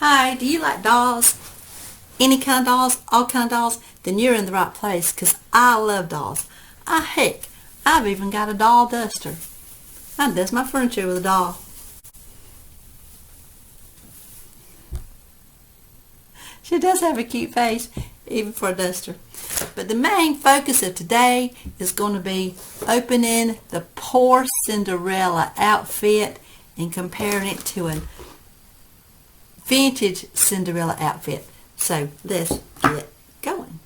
Hi, do you like dolls? Any kind of dolls? All kind of dolls? Then you're in the right place because I love dolls. Heck, I've even got a doll duster. I dust my furniture with a doll. She does have a cute face, even for a duster. But the main focus of today is going to be opening the poor Cinderella outfit and comparing it to a vintage Cinderella outfit. So let's get going.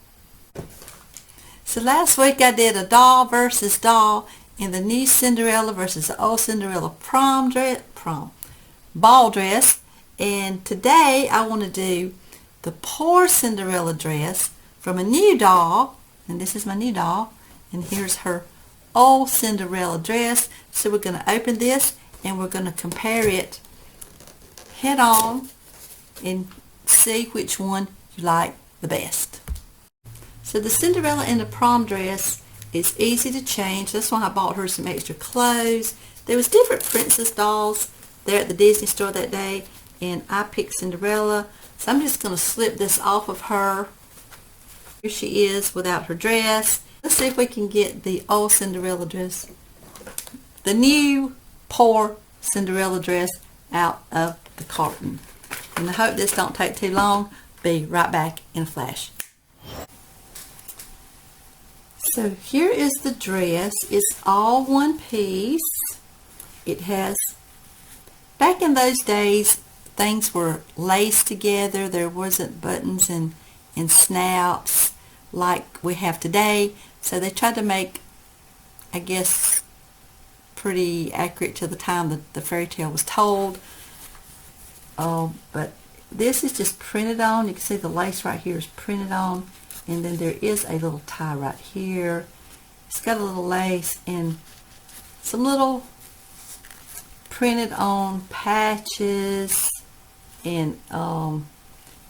So last week I did a doll versus doll in the new Cinderella versus the old Cinderella ball dress. And today I want to do the poor Cinderella dress from a new doll, and this is my new doll, and here's her old Cinderella dress. So we're going to open this and we're going to compare it head on and see which one you like the best. So the Cinderella in the prom dress is easy to change. That's why I bought her some extra clothes. There was different princess dolls there at the Disney store that day, and I picked Cinderella. So I'm just going to slip this off of her. Here she is without her dress. Let's see if we can get the old Cinderella dress, the new poor Cinderella dress, out of the carton. And I hope this don't take too long. Be right back in a flash. So here is the dress. It's all one piece. It has, back in those days, things were laced together. There wasn't buttons and snaps like we have today. So they tried to make, I guess, pretty accurate to the time that the fairy tale was told. But this is just printed on. You can see the lace right here is printed on. And then there is a little tie right here. It's got a little lace and some little printed on patches. And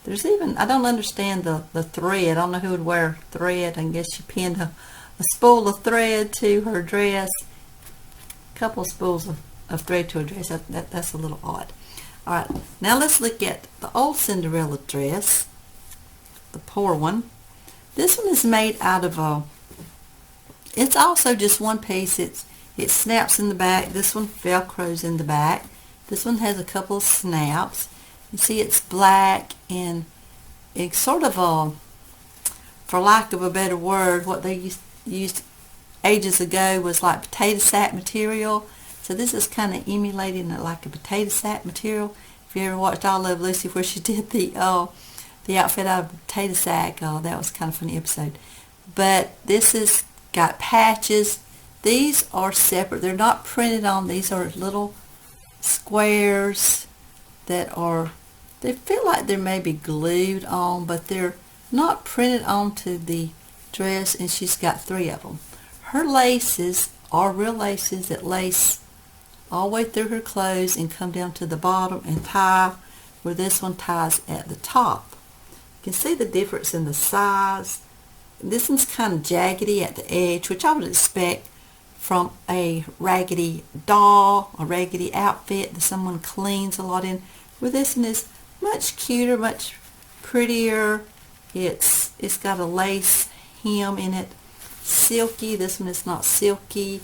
there's even, I don't understand the thread. I don't know who would wear thread. I guess she pinned a spool of thread to her dress. A couple of spools of thread to her dress. That's a little odd. Alright, now let's look at the old Cinderella dress, the poor one. This one is made out of it's also just one piece. It snaps in the back. This one velcros in the back. This one has a couple of snaps. You see it's black, and it's sort of for lack of a better word, what they used ages ago was like potato sack material. So this is kind of emulating like a potato sack material. If you ever watched I Love Lucy, where she did the outfit out of a potato sack, that was kind of a funny episode. But this has got patches. These are separate. They're not printed on. These are little squares that are, they feel like they're maybe glued on, but they're not printed onto the dress, and she's got 3 of them. Her laces are real laces that lace all the way through her clothes and come down to the bottom and tie, where this one ties at the top. You can see the difference in the size. This one's kind of jaggedy at the edge, which I would expect from a raggedy doll, a raggedy outfit that someone cleans a lot in. Where this one is much cuter, much prettier. It's got a lace hem in it. Silky. This one is not silky,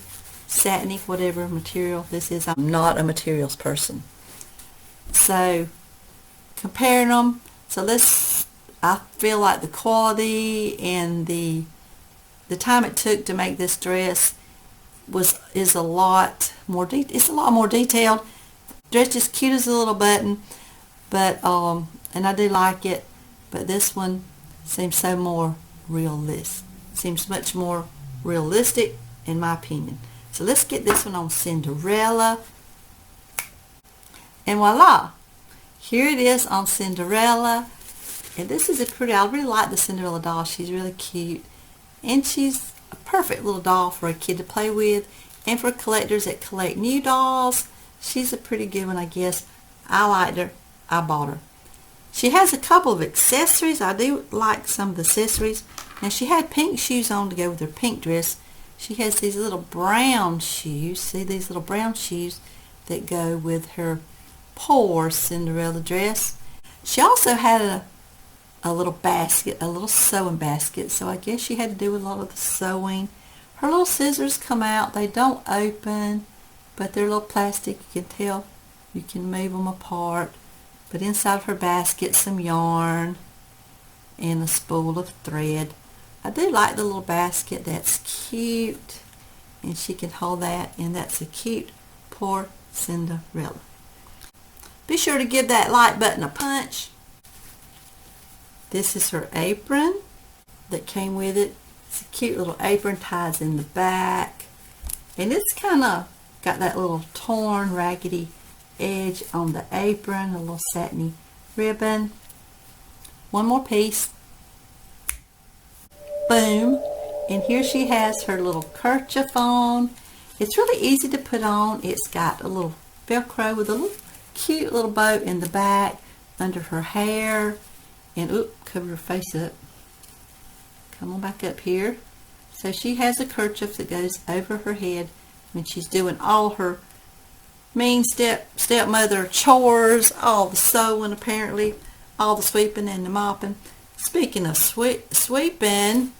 satiny, whatever material this is. I'm not a materials person. So comparing them, so I feel like the quality and the time it took to make this dress is a lot more it's a lot more detailed. Dress just cute as a little button, but and I do like it, but this one seems so more realistic. Seems much more realistic in my opinion. So let's get this one on Cinderella. And voila! Here it is on Cinderella. And this is I really like the Cinderella doll. She's really cute. And she's a perfect little doll for a kid to play with. And for collectors that collect new dolls, she's a pretty good one, I guess. I liked her. I bought her. She has a couple of accessories. I do like some of the accessories. Now she had pink shoes on to go with her pink dress. She has these little brown shoes. See these little brown shoes that go with her poor Cinderella dress. She also had a little basket, a little sewing basket, so I guess she had to do a lot of the sewing. Her little scissors come out. They don't open, but they're little plastic. You can tell you can move them apart. But inside of her basket, some yarn and a spool of thread. I do like the little basket. That's cute. And she can hold that, and that's a cute, poor Cinderella. Be sure to give that like button a punch. This is her apron that came with it. It's a cute little apron, ties in the back. And it's kind of got that little torn, raggedy edge on the apron, a little satiny ribbon. One more piece. Boom. And here she has her little kerchief on. It's really easy to put on. It's got a little Velcro with a little cute little bow in the back under her hair. And cover her face up. Come on back up here. So she has a kerchief that goes over her head when she's doing all her mean stepmother chores, all the sewing apparently, all the sweeping and the mopping. Speaking of sweeping,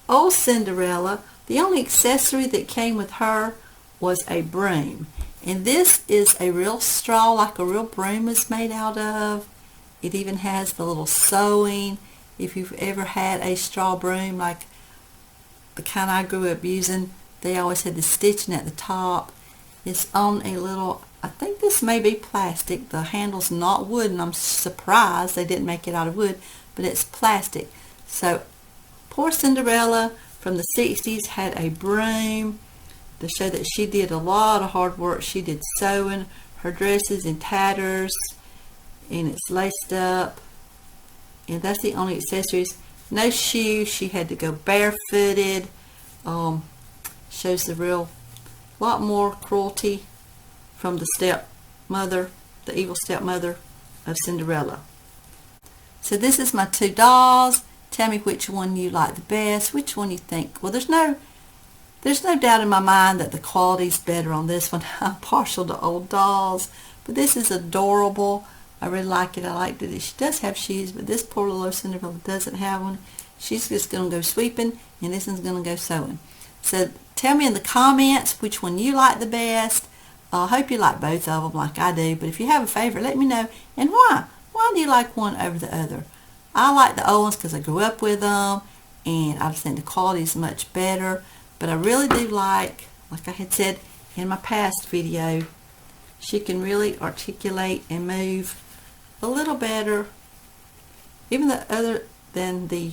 old Cinderella, the only accessory that came with her was a broom. And this is a real straw, like a real broom is made out of. It even has the little sewing. If you've ever had a straw broom, like the kind I grew up using, they always had the stitching at the top. It's on a little, I think this may be plastic. The handle's not wood, and I'm surprised they didn't make it out of wood, but it's plastic. So poor Cinderella from the 60s had a broom to show that she did a lot of hard work. She did sewing. Her dress is in tatters, and it's laced up. And that's the only accessories. No shoes. She had to go barefooted. Shows the real lot more cruelty from the stepmother, the evil stepmother of Cinderella. So this is my two dolls. Tell me which one you like the best, which one you think. Well, there's no doubt in my mind that the quality's better on this one. I'm partial to old dolls, but this is adorable. I really like it. I like that she does have shoes, but this poor little Cinderella doesn't have one. She's just going to go sweeping, and this one's going to go sewing. So tell me in the comments which one you like the best. I hope you like both of them like I do, but if you have a favorite, let me know. And why? Why do you like one over the other? I like the old ones because I grew up with them, and I just think the quality is much better. But I really do like I had said in my past video, she can really articulate and move a little better, even other than the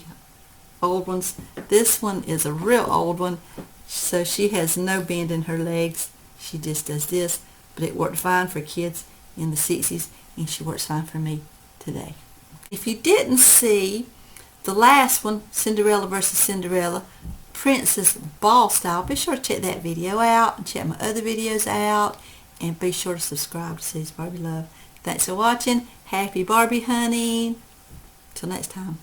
old ones. This one is a real old one, so she has no bend in her legs. She just does this, but it worked fine for kids in the 60s, and she works fine for me today. If you didn't see the last one, Cinderella versus Cinderella, Princess Ball Style, be sure to check that video out and check my other videos out, and be sure to subscribe to C's Barbie Love. Thanks for watching. Happy Barbie hunting. Till next time.